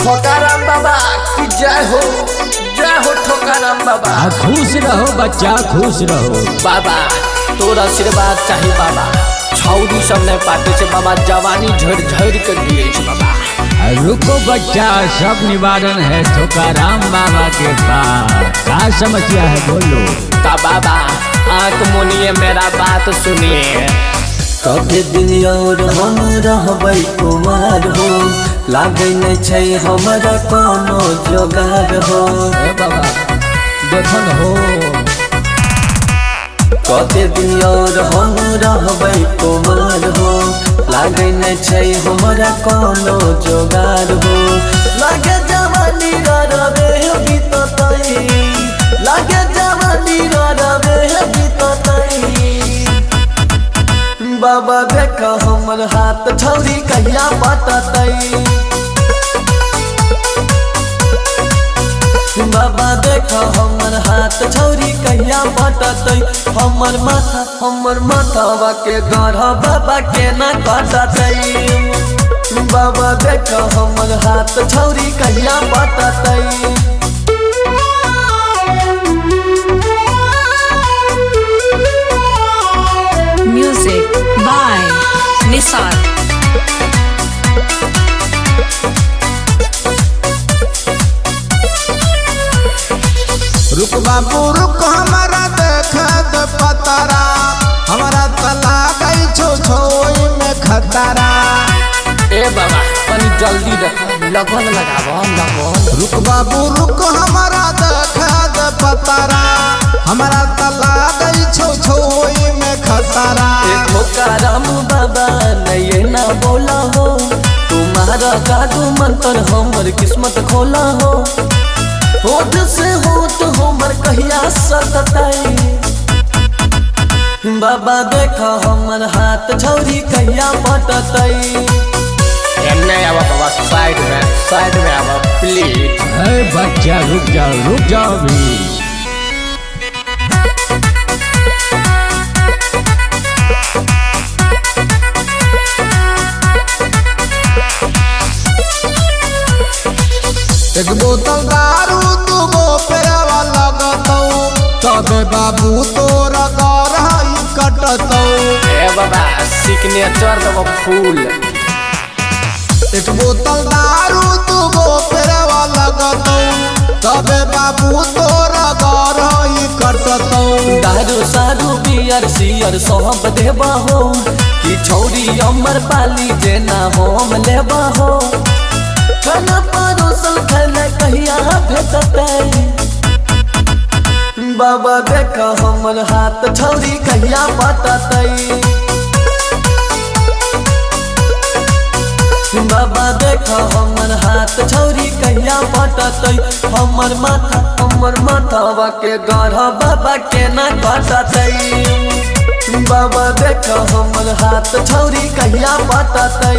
ठोकाराम बाबा की जय हो ठोकाराम बाबा। खुश रहो बच्चा खुश रहो। बाबा तोर आशीर्वाद चाहिए बाबा। छौरी सब नहीं पाते से बाबा, जवानी झड़ झड़ कर गिरे बाबा। रुको बच्चा, सब निवारण है ठोकाराम बाबा के पास। क्या समस्या है बोलो। ता बाबा आंख मुनिए मेरा बात सुनिए। कभी दिन और हम रहबै कुमार हो, लागे नहीं छै हमारा कोनो जोगार हो। बाबा देखन हो। कभी दिन और हम रहबै कुमार हो, लागे नहीं छै हमारा कोनो जोगार हो। लागे जवानी रवे बीततै, लागे जवानी रवे बीततै। बाबा देख हमर हाथ छौरी कहिया पटतै। बाबा देख हमर हाथ छौरी कहिया पटतै। हमर माथावा के गढ़ बाबा के ना कटतै। बाबा देख हमर हाथ छौरी कहिया पटतै। Music by Nisar। रुक बाबू रुक, हमारा देख दे पतरा, हमारा तला गई छोई में खतरा। ए बाबा तनी जल्दी लगन लगावा लगन। रुक बाबू रुक, हमारा देख दे पतरा, हमारा तला गई छोई में खतरा। ठोकाराम बाबा नहीं ना बोला हो, तुम्हारा जादू मंत्र हमर किस्मत खोला हो। होठ से होठ हमर कहिया सततै। बाबा देख हमर हाथ छौरी कहिया पटतै। एन्ने आवा बाबा, साइड में आवा प्लीज। बच्चा रुक जाओ भी। एक बोतल दारू दूगो पेवा लगतौ, तबे बाबू तोरा गरही कटतौ। ए बाबा सिग्नेचर बाबा फूल। एक बोतल दारू दूगो पेवा लगतौ, तबे बाबू तोरा गरही कटतौ। दारू सारू बियर सियर सब देबा हो, कि छौरी अमर पाली जेना हम लेबा हो। खाना परोसल खाना कहिया भेटतै। बाबा देख हमर हाथ छौरी कहिया पटतै। बाबा देख हमर हाथ छौरी कहिया पटतै। हमर माथावा के गढ़ बाबा के ना कटतै। बाबा देख हमर हाथ छौरी कहिया पटतै।